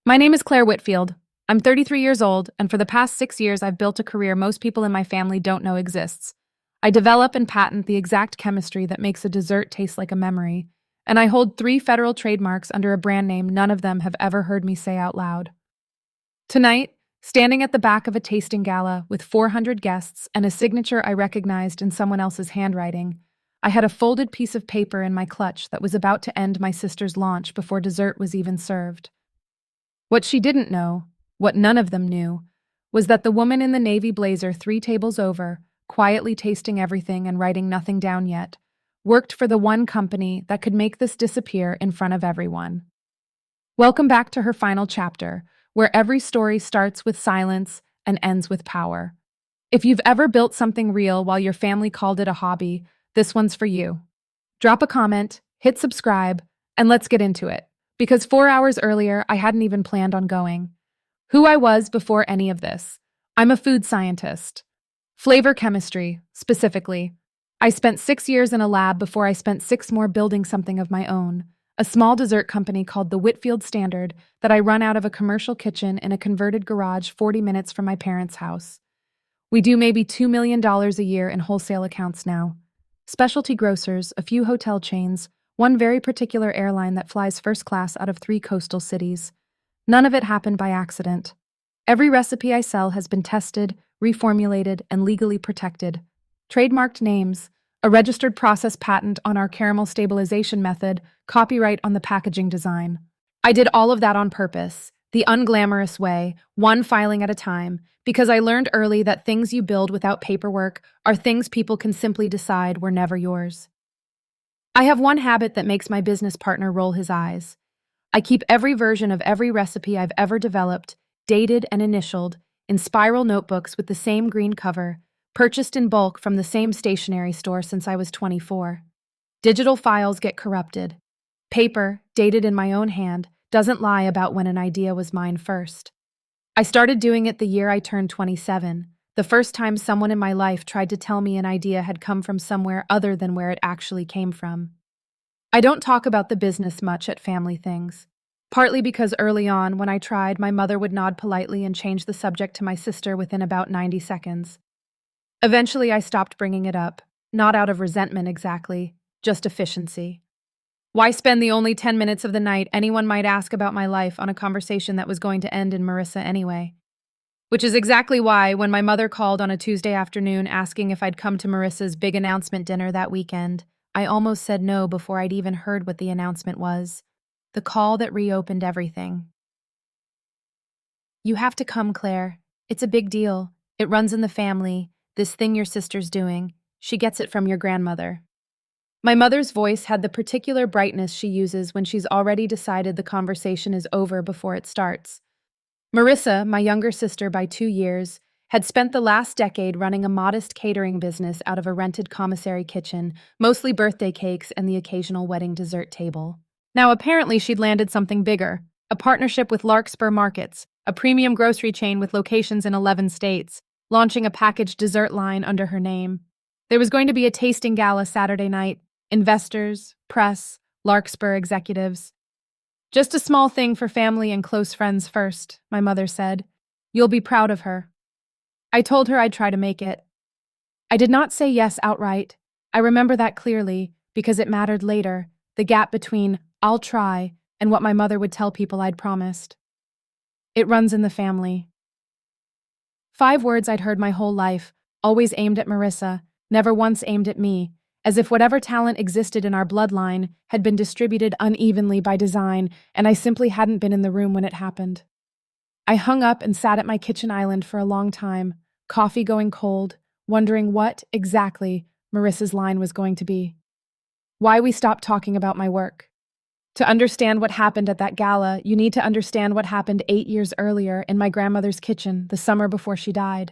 My name is Claire Whitfield. I'm 33 years old, and for the past 6 years, I've built a career most people in my family don't know exists. I develop and patent the exact chemistry that makes a dessert taste like a memory, and I hold 3 federal trademarks under a brand name none of them have ever heard me say out loud. Tonight, standing at the back of a tasting gala with 400 guests and a signature I recognized in someone else's handwriting, I had a folded piece of paper in my clutch that was about to end my sister's launch before dessert was even served. What she didn't know, what none of them knew, was that the woman in the navy blazer 3 tables over, quietly tasting everything and writing nothing down yet, worked for the one company that could make this disappear in front of everyone. Welcome back to her final chapter, where every story starts with silence and ends with power. If you've ever built something real while your family called it a hobby, this one's for you. Drop a comment, hit subscribe, and let's get into it. Because 4 hours earlier, I hadn't even planned on going. Who I was before any of this. I'm a food scientist. Flavor chemistry, specifically. I spent 6 years in a lab before I spent 6 more building something of my own. A small dessert company called the Whitfield Standard that I run out of a commercial kitchen in a converted garage 40 minutes from my parents' house. We do maybe $2 million a year in wholesale accounts now. Specialty grocers, a few hotel chains, one very particular airline that flies first class out of 3 coastal cities. None of it happened by accident. Every recipe I sell has been tested, reformulated, and legally protected. Trademarked names, a registered process patent on our caramel stabilization method, copyright on the packaging design. I did all of that on purpose, the unglamorous way, one filing at a time, because I learned early that things you build without paperwork are things people can simply decide were never yours. I have one habit that makes my business partner roll his eyes. I keep every version of every recipe I've ever developed, dated and initialed, in spiral notebooks with the same green cover, purchased in bulk from the same stationery store since I was 24. Digital files get corrupted. Paper, dated in my own hand, doesn't lie about when an idea was mine first. I started doing it the year I turned 27. The first time someone in my life tried to tell me an idea had come from somewhere other than where it actually came from. I don't talk about the business much at family things, partly because early on, when I tried, my mother would nod politely and change the subject to my sister within about 90 seconds. Eventually, I stopped bringing it up, not out of resentment exactly, just efficiency. Why spend the only 10 minutes of the night anyone might ask about my life on a conversation that was going to end in Marissa anyway? Which is exactly why, when my mother called on a Tuesday afternoon asking if I'd come to Marissa's big announcement dinner that weekend, I almost said no before I'd even heard what the announcement was. The call that reopened everything. You have to come, Claire. It's a big deal. It runs in the family. This thing your sister's doing. She gets it from your grandmother. My mother's voice had the particular brightness she uses when she's already decided the conversation is over before it starts. Marissa, my younger sister by 2 years, had spent the last decade running a modest catering business out of a rented commissary kitchen, mostly birthday cakes and the occasional wedding dessert table. Now apparently she'd landed something bigger, a partnership with Larkspur Markets, a premium grocery chain with locations in 11 states, launching a packaged dessert line under her name. There was going to be a tasting gala Saturday night, investors, press, Larkspur executives. Just a small thing for family and close friends first, my mother said. You'll be proud of her. I told her I'd try to make it. I did not say yes outright. I remember that clearly because it mattered later, the gap between I'll try and what my mother would tell people I'd promised. It runs in the family. 5 words I'd heard my whole life, always aimed at Marissa, never once aimed at me, as if whatever talent existed in our bloodline had been distributed unevenly by design, and I simply hadn't been in the room when it happened. I hung up and sat at my kitchen island for a long time, coffee going cold, wondering what, exactly, Marissa's line was going to be. Why we stopped talking about my work. To understand what happened at that gala, you need to understand what happened 8 years earlier in my grandmother's kitchen, the summer before she died.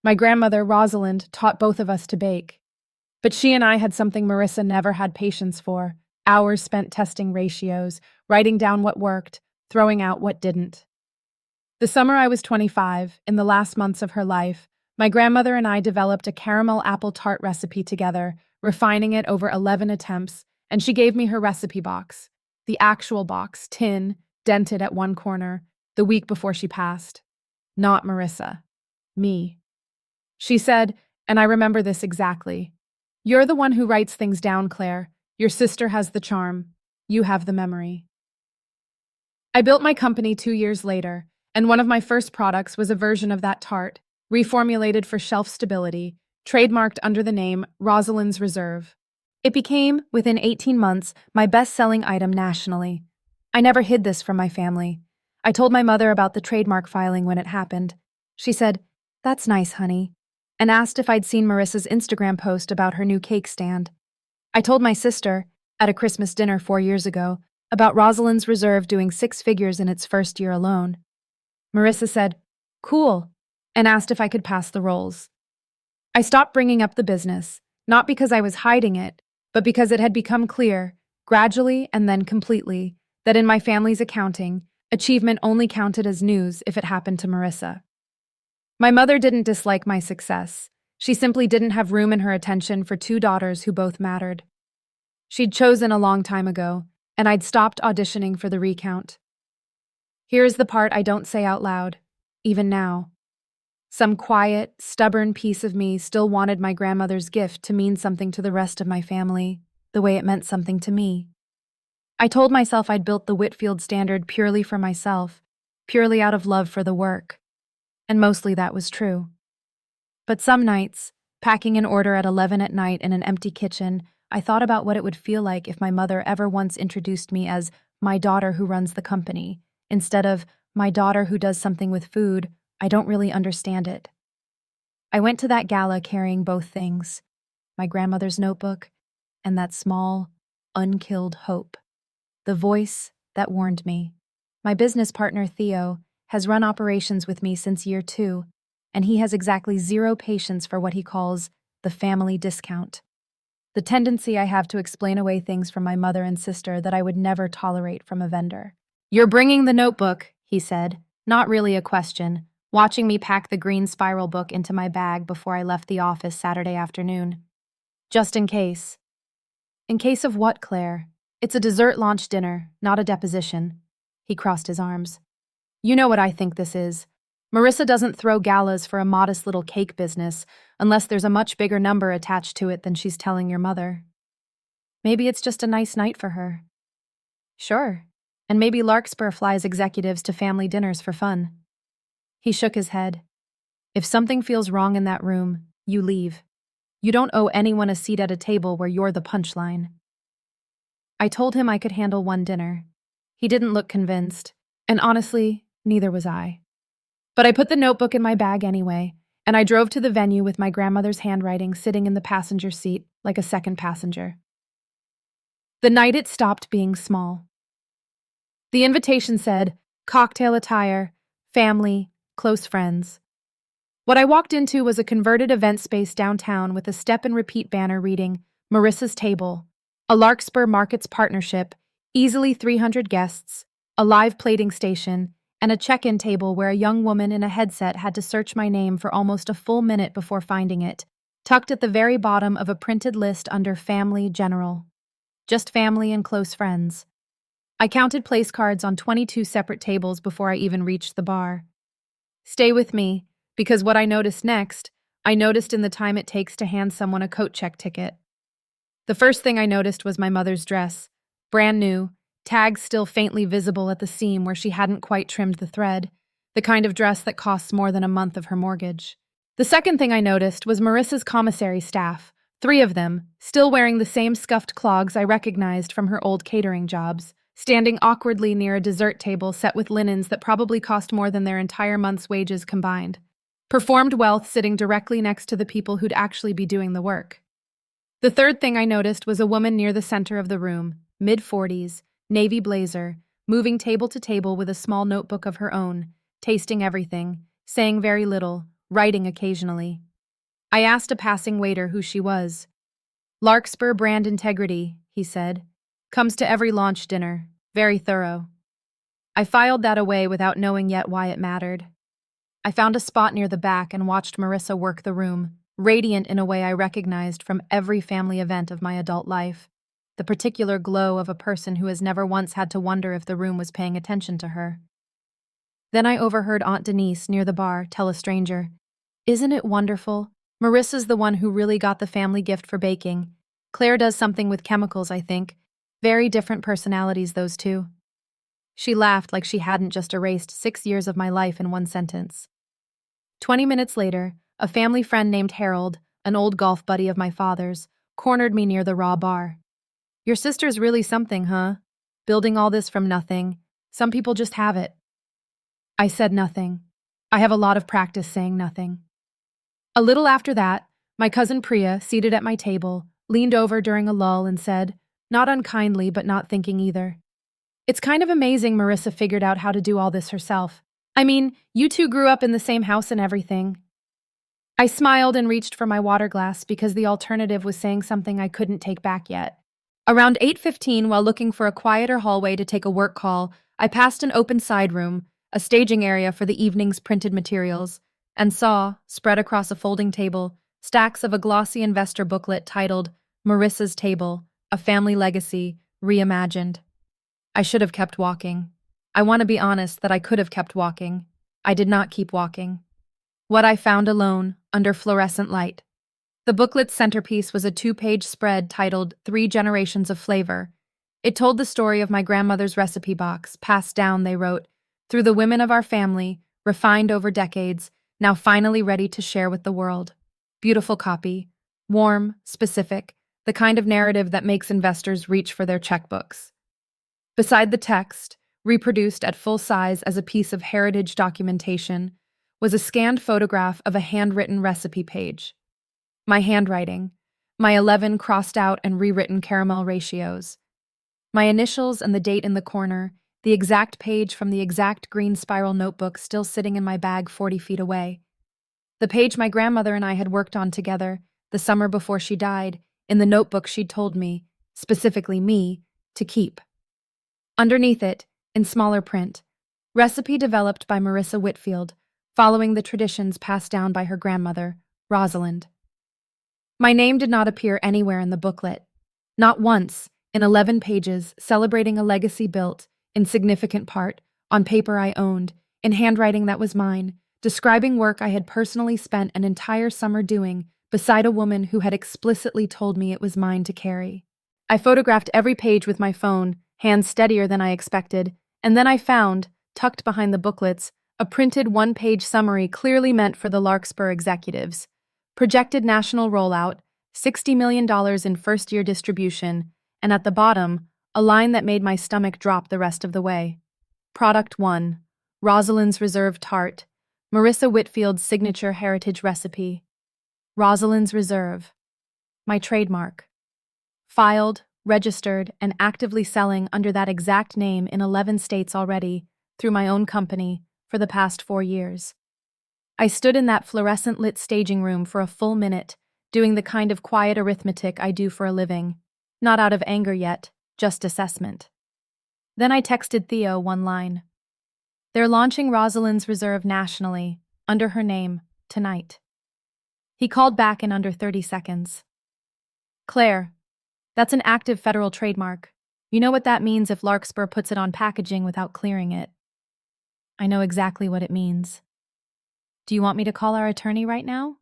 My grandmother, Rosalind, taught both of us to bake. But she and I had something Marissa never had patience for, hours spent testing ratios, writing down what worked, throwing out what didn't. The summer I was 25, in the last months of her life, my grandmother and I developed a caramel apple tart recipe together, refining it over 11 attempts, and she gave me her recipe box, the actual box, tin, dented at one corner, the week before she passed. Not Marissa. Me. She said, and I remember this exactly, "You're the one who writes things down, Claire. Your sister has the charm. You have the memory." I built my company 2 years later, and one of my first products was a version of that tart, reformulated for shelf stability, trademarked under the name Rosalind's Reserve. It became, within 18 months, my best-selling item nationally. I never hid this from my family. I told my mother about the trademark filing when it happened. She said, "That's nice, honey," and asked if I'd seen Marissa's Instagram post about her new cake stand. I told my sister, at a Christmas dinner 4 years ago, about Rosalind's Reserve doing 6 figures in its first year alone. Marissa said, "Cool," and asked if I could pass the rolls. I stopped bringing up the business, not because I was hiding it, but because it had become clear, gradually and then completely, that in my family's accounting, achievement only counted as news if it happened to Marissa. My mother didn't dislike my success. She simply didn't have room in her attention for 2 daughters who both mattered. She'd chosen a long time ago, and I'd stopped auditioning for the recount. Here's the part I don't say out loud, even now. Some quiet, stubborn piece of me still wanted my grandmother's gift to mean something to the rest of my family, the way it meant something to me. I told myself I'd built the Whitfield standard purely for myself, purely out of love for the work. And mostly that was true. But some nights, packing an order at 11 at night in an empty kitchen, I thought about what it would feel like if my mother ever once introduced me as my daughter who runs the company, instead of my daughter who does something with food. I don't really understand it. I went to that gala carrying both things, my grandmother's notebook and that small, unkilled hope. The voice that warned me. My business partner, Theo, has run operations with me since year 2, and he has exactly 0 patience for what he calls the family discount. The tendency I have to explain away things from my mother and sister that I would never tolerate from a vendor. "You're bringing the notebook," he said, not really a question, watching me pack the green spiral book into my bag before I left the office Saturday afternoon. "Just in case." "In case of what, Claire? It's a dessert launch dinner, not a deposition." He crossed his arms. "You know what I think this is. Marissa doesn't throw galas for a modest little cake business unless there's a much bigger number attached to it than she's telling your mother. Maybe it's just a nice night for her." "Sure. And maybe Larkspur flies executives to family dinners for fun." He shook his head. "If something feels wrong in that room, you leave. You don't owe anyone a seat at a table where you're the punchline." I told him I could handle one dinner. He didn't look convinced, and honestly, neither was I. But I put the notebook in my bag anyway, and I drove to the venue with my grandmother's handwriting sitting in the passenger seat like a second passenger. The night it stopped being small. The invitation said, "Cocktail attire, family, close friends." What I walked into was a converted event space downtown with a step-and-repeat banner reading, "Marissa's Table," a Larkspur Markets partnership, easily 300 guests, a live plating station, and a check-in table where a young woman in a headset had to search my name for almost a full minute before finding it, tucked at the very bottom of a printed list under Family General. Just family and close friends. I counted place cards on 22 separate tables before I even reached the bar. Stay with me, because what I noticed next, I noticed in the time it takes to hand someone a coat check ticket. The first thing I noticed was my mother's dress, brand new, tags still faintly visible at the seam where she hadn't quite trimmed the thread, the kind of dress that costs more than a month of her mortgage. The second thing I noticed was Marissa's commissary staff, 3 of them, still wearing the same scuffed clogs I recognized from her old catering jobs, standing awkwardly near a dessert table set with linens that probably cost more than their entire month's wages combined. Performed wealth sitting directly next to the people who'd actually be doing the work. The third thing I noticed was a woman near the center of the room, mid-40s, navy blazer, moving table to table with a small notebook of her own, tasting everything, saying very little, writing occasionally. I asked a passing waiter who she was. "Larkspur Brand Integrity," he said. "Comes to every launch dinner. Very thorough." I filed that away without knowing yet why it mattered. I found a spot near the back and watched Marissa work the room, radiant in a way I recognized from every family event of my adult life, the particular glow of a person who has never once had to wonder if the room was paying attention to her. Then I overheard Aunt Denise near the bar tell a stranger, "Isn't it wonderful? Marissa's the one who really got the family gift for baking. Claire does something with chemicals, I think. Very different personalities, those two." She laughed like she hadn't just erased 6 years of my life in one sentence. 20 minutes later, a family friend named Harold, an old golf buddy of my father's, cornered me near the raw bar. "Your sister's really something, huh? Building all this from nothing. Some people just have it." I said nothing. I have a lot of practice saying nothing. A little after that, my cousin Priya, seated at my table, leaned over during a lull and said, not unkindly but not thinking either, "It's kind of amazing Marissa figured out how to do all this herself. I mean, you two grew up in the same house and everything." I smiled and reached for my water glass because the alternative was saying something I couldn't take back yet. Around 8:15, while looking for a quieter hallway to take a work call, I passed an open side room, a staging area for the evening's printed materials, and saw, spread across a folding table, stacks of a glossy investor booklet titled Marissa's Table, A Family Legacy, Reimagined. I should have kept walking. I want to be honest that I could have kept walking. I did not keep walking. What I found alone, under fluorescent light. The booklet's centerpiece was a 2-page spread titled 3 Generations of Flavor. It told the story of my grandmother's recipe box, passed down, they wrote, through the women of our family, refined over decades, now finally ready to share with the world. Beautiful copy. Warm, specific, the kind of narrative that makes investors reach for their checkbooks. Beside the text, reproduced at full size as a piece of heritage documentation, was a scanned photograph of a handwritten recipe page. My handwriting, my 11 crossed out and rewritten caramel ratios. My initials and the date in the corner, the exact page from the exact green spiral notebook still sitting in my bag 40 feet away. The page my grandmother and I had worked on together, the summer before she died, in the notebook she'd told me, specifically me, to keep. Underneath it, in smaller print, recipe developed by Marissa Whitfield, following the traditions passed down by her grandmother, Rosalind. My name did not appear anywhere in the booklet. Not once, in 11 pages, celebrating a legacy built, in significant part, on paper I owned, in handwriting that was mine, describing work I had personally spent an entire summer doing beside a woman who had explicitly told me it was mine to carry. I photographed every page with my phone, hands steadier than I expected, and then I found, tucked behind the booklets, a printed 1-page summary clearly meant for the Larkspur executives. Projected national rollout, $60 million in first-year distribution, and at the bottom, a line that made my stomach drop the rest of the way. Product 1, Rosalind's Reserve Tart, Marissa Whitfield's signature heritage recipe. Rosalind's Reserve, my trademark. Filed, registered, and actively selling under that exact name in 11 states already, through my own company, for the past 4 years. I stood in that fluorescent-lit staging room for a full minute, doing the kind of quiet arithmetic I do for a living. Not out of anger yet, just assessment. Then I texted Theo one line. "They're launching Rosalind's Reserve nationally, under her name, tonight." He called back in under 30 seconds. "Claire, that's an active federal trademark. You know what that means if Larkspur puts it on packaging without clearing it." "I know exactly what it means. Do you want me to call our attorney right now?"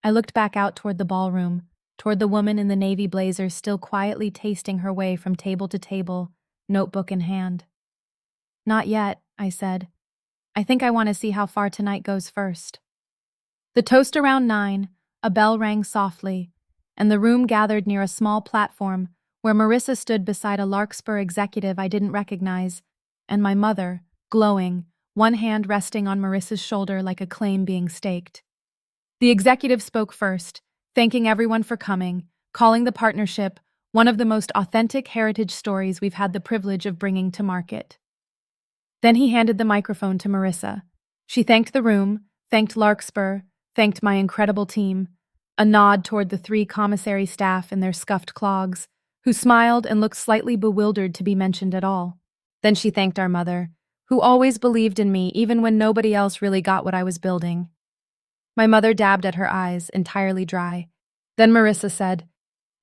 I looked back out toward the ballroom, toward the woman in the navy blazer still quietly tasting her way from table to table, notebook in hand. "Not yet," I said. "I think I want to see how far tonight goes first." The toast around 9, a bell rang softly, and the room gathered near a small platform where Marissa stood beside a Larkspur executive I didn't recognize, and my mother, glowing, one hand resting on Marissa's shoulder like a claim being staked. The executive spoke first, thanking everyone for coming, calling the partnership one of the most authentic heritage stories we've had the privilege of bringing to market. Then he handed the microphone to Marissa. She thanked the room, thanked Larkspur, thanked my incredible team, a nod toward the 3 commissary staff in their scuffed clogs, who smiled and looked slightly bewildered to be mentioned at all. Then she thanked our mother, who always believed in me even when nobody else really got what I was building. My mother dabbed at her eyes, entirely dry. Then Marissa said,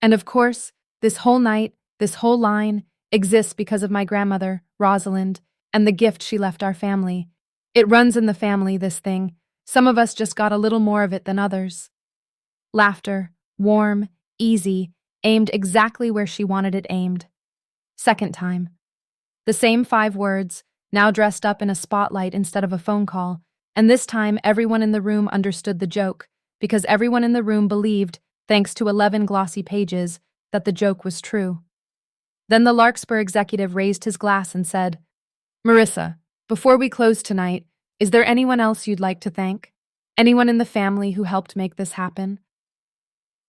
"And of course, this whole night, this whole line, exists because of my grandmother, Rosalind, and the gift she left our family. It runs in the family, this thing. Some of us just got a little more of it than others. Laughter, warm, easy, aimed exactly where she wanted it aimed. Second time. The same 5 words, now dressed up in a spotlight instead of a phone call, and this time everyone in the room understood the joke, because everyone in the room believed, thanks to 11 glossy pages, that the joke was true. Then the Larkspur executive raised his glass and said, "Marissa, before we close tonight, is there anyone else you'd like to thank? Anyone in the family who helped make this happen?"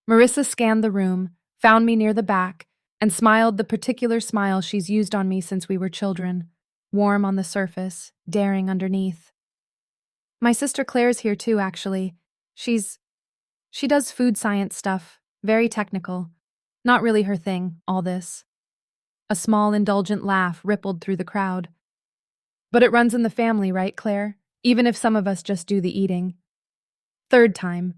Marissa scanned the room, found me near the back, and smiled the particular smile she's used on me since we were children, warm on the surface, daring underneath. "My sister Claire's here too, actually. She does food science stuff, very technical. Not really her thing, all this." A small, indulgent laugh rippled through the crowd. "But it runs in the family, right, Claire? Even if some of us just do the eating." Third time.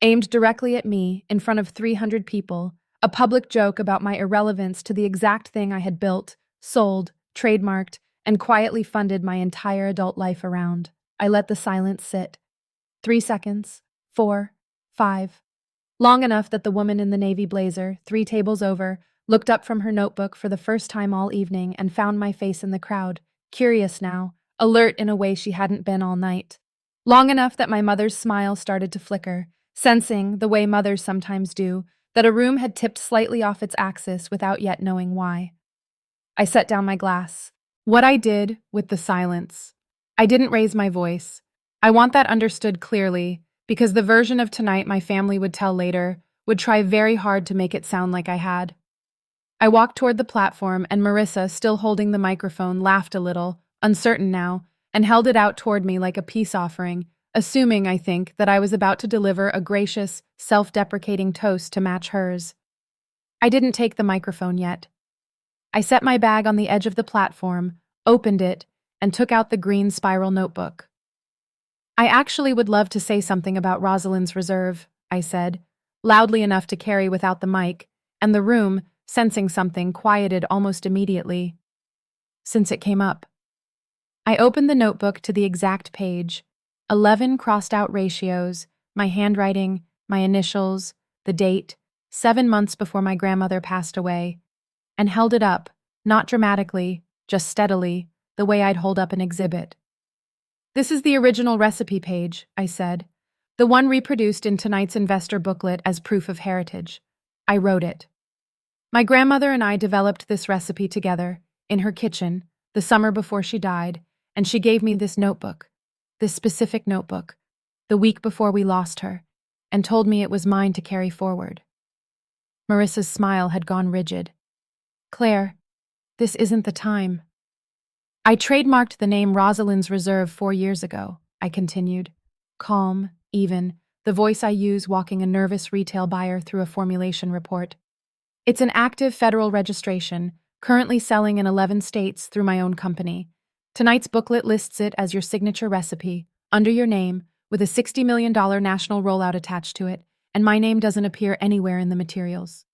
Aimed directly at me, in front of 300 people, a public joke about my irrelevance to the exact thing I had built, sold, trademarked, and quietly funded my entire adult life around. I let the silence sit. 3 seconds. 4. 5. Long enough that the woman in the navy blazer, 3 tables over, looked up from her notebook for the first time all evening and found my face in the crowd, curious now, alert in a way she hadn't been all night. Long enough that my mother's smile started to flicker, sensing, the way mothers sometimes do, that a room had tipped slightly off its axis without yet knowing why. I set down my glass. What I did with the silence. I didn't raise my voice. I want that understood clearly, because the version of tonight my family would tell later would try very hard to make it sound like I had. I walked toward the platform, and Marissa, still holding the microphone, laughed a little, uncertain now, and held it out toward me like a peace offering, assuming, I think, that I was about to deliver a gracious, self-deprecating toast to match hers. I didn't take the microphone yet. I set my bag on the edge of the platform, opened it, and took out the green spiral notebook. "I actually would love to say something about Rosalind's reserve," I said, loudly enough to carry without the mic, and the room, sensing something, quieted almost immediately, since it came up. I opened the notebook to the exact page, 11 crossed-out ratios, my handwriting, my initials, the date, 7 months before my grandmother passed away, and held it up, not dramatically, just steadily, the way I'd hold up an exhibit. "This is the original recipe page," I said, "the one reproduced in tonight's investor booklet as proof of heritage. I wrote it. My grandmother and I developed this recipe together, in her kitchen, the summer before she died, and she gave me this notebook, this specific notebook, the week before we lost her, and told me it was mine to carry forward." Marissa's smile had gone rigid. "Claire, this isn't the time." "I trademarked the name Rosalind's Reserve 4 years ago," I continued, calm, even, the voice I use walking a nervous retail buyer through a formulation report. "It's an active federal registration, currently selling in 11 states through my own company. Tonight's booklet lists it as your signature recipe, under your name, with a $60 million national rollout attached to it, and my name doesn't appear anywhere in the materials."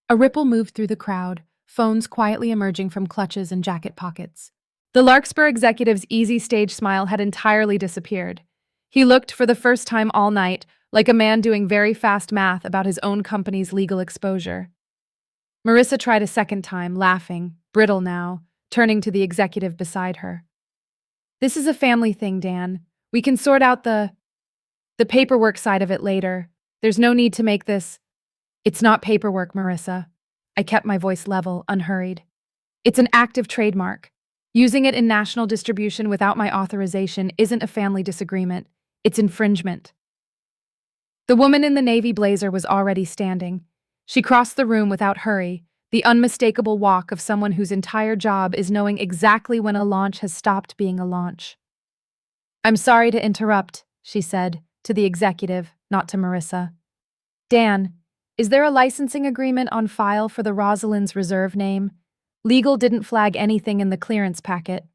A ripple moved through the crowd, phones quietly emerging from clutches and jacket pockets. The Larkspur executive's easy stage smile had entirely disappeared. He looked, for the first time all night, like a man doing very fast math about his own company's legal exposure. Marissa tried a second time, laughing, brittle now, turning to the executive beside her. "This is a family thing, Dan. We can sort out the paperwork side of it later. There's no need to make this—" "It's not paperwork, Marissa." I kept my voice level, unhurried. "It's an active trademark. Using it in national distribution without my authorization isn't a family disagreement. It's infringement." The woman in the navy blazer was already standing. She crossed the room without hurry, the unmistakable walk of someone whose entire job is knowing exactly when a launch has stopped being a launch. "I'm sorry to interrupt," she said, to the executive, not to Marissa. "Dan, is there a licensing agreement on file for the Rosalind's Reserve name? Legal didn't flag anything in the clearance packet."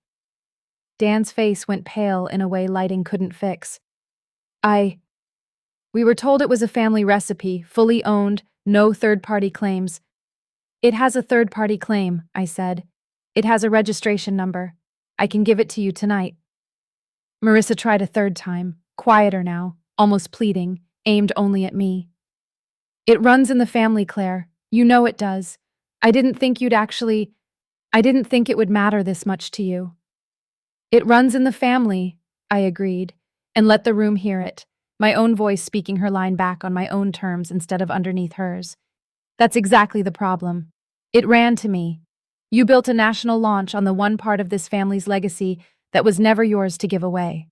Dan's face went pale in a way lighting couldn't fix. We were told it was a family recipe, fully owned, no third-party claims." "It has a third-party claim," I said. "It has a registration number." I can give it to you tonight. Marissa tried a third time, quieter now, almost pleading, aimed only at me. It runs in the family, Claire. You know it does. I didn't think it would matter this much to you. It runs in the family, I agreed, and let the room hear it, my own voice speaking her line back on my own terms instead of underneath hers. That's exactly the problem. It ran to me. You built a national launch on the one part of this family's legacy that was never yours to give away.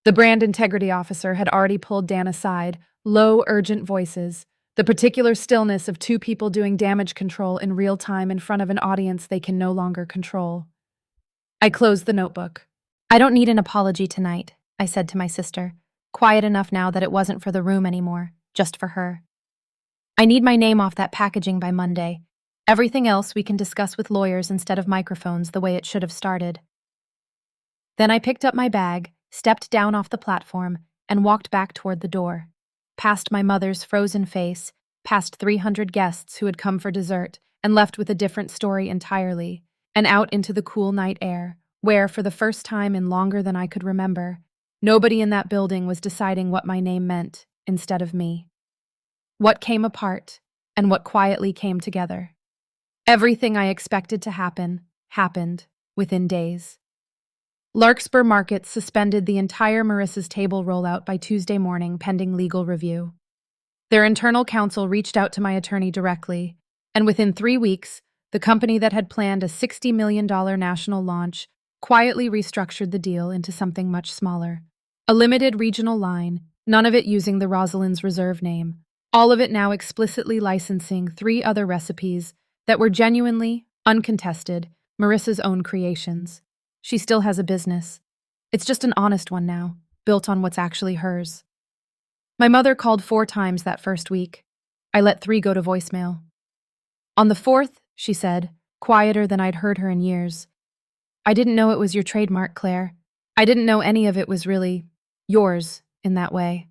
The brand integrity officer had already pulled Dan aside, low, urgent voices, the particular stillness of two people doing damage control in real time in front of an audience they can no longer control. I closed the notebook. I don't need an apology tonight, I said to my sister, quiet enough now that it wasn't for the room anymore, just for her. I need my name off that packaging by Monday. Everything else we can discuss with lawyers instead of microphones the way it should have started. Then I picked up my bag, stepped down off the platform, and walked back toward the door. Past my mother's frozen face, past 300 guests who had come for dessert and left with a different story entirely, and out into the cool night air, where, for the first time in longer than I could remember, nobody in that building was deciding what my name meant instead of me. What came apart, and what quietly came together. Everything I expected to happen, happened within days. Larkspur Markets suspended the entire Marissa's Table rollout by Tuesday morning pending legal review. Their internal counsel reached out to my attorney directly, and within 3 weeks, the company that had planned a $60 million national launch quietly restructured the deal into something much smaller. A limited regional line, none of it using the Rosalind's Reserve name, all of it now explicitly licensing 3 other recipes that were genuinely, uncontested, Marissa's own creations. She still has a business. It's just an honest one now, built on what's actually hers. My mother called 4 times that first week. I let 3 go to voicemail. On the 4th, she said, quieter than I'd heard her in years, I didn't know it was your trademark, Claire. I didn't know any of it was really yours in that way.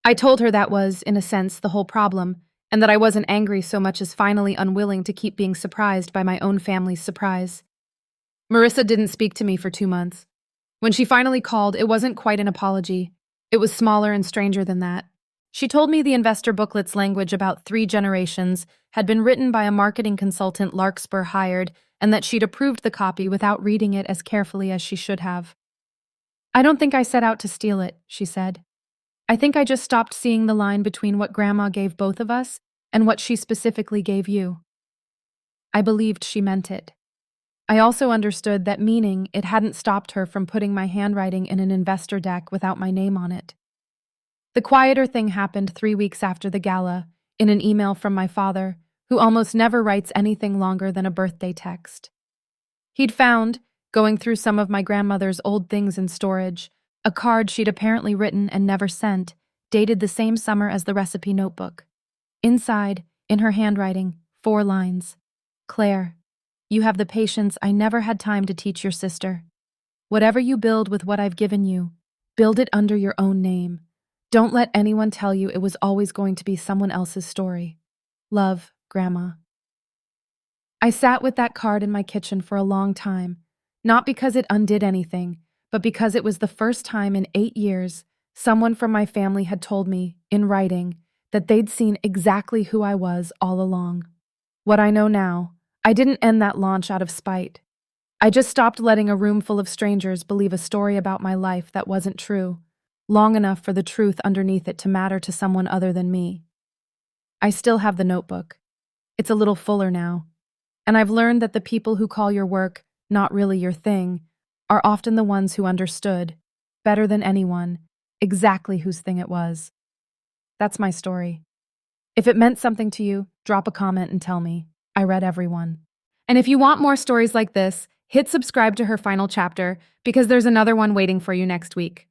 I told her that was, in a sense, the whole problem, and that I wasn't angry so much as finally unwilling to keep being surprised by my own family's surprise. Marissa didn't speak to me for 2 months. When she finally called, it wasn't quite an apology. It was smaller and stranger than that. She told me the investor booklet's language about 3 generations had been written by a marketing consultant Larkspur hired, and that she'd approved the copy without reading it as carefully as she should have. I don't think I set out to steal it, she said. I think I just stopped seeing the line between what Grandma gave both of us and what she specifically gave you. I believed she meant it. I also understood that meaning it hadn't stopped her from putting my handwriting in an investor deck without my name on it. The quieter thing happened 3 weeks after the gala, in an email from my father, who almost never writes anything longer than a birthday text. He'd found, going through some of my grandmother's old things in storage, a card she'd apparently written and never sent, dated the same summer as the recipe notebook. Inside, in her handwriting, 4 lines. Claire, you have the patience I never had time to teach your sister. Whatever you build with what I've given you, build it under your own name. Don't let anyone tell you it was always going to be someone else's story. Love, Grandma. I sat with that card in my kitchen for a long time, not because it undid anything, but because it was the first time in 8 years someone from my family had told me, in writing, that they'd seen exactly who I was all along. What I know now, I didn't end that launch out of spite. I just stopped letting a room full of strangers believe a story about my life that wasn't true, long enough for the truth underneath it to matter to someone other than me. I still have the notebook. It's a little fuller now, and I've learned that the people who call your work not really your thing are often the ones who understood, better than anyone, exactly whose thing it was. That's my story. If it meant something to you, drop a comment and tell me. I read every one. And if you want more stories like this, hit subscribe to her final chapter because there's another one waiting for you next week.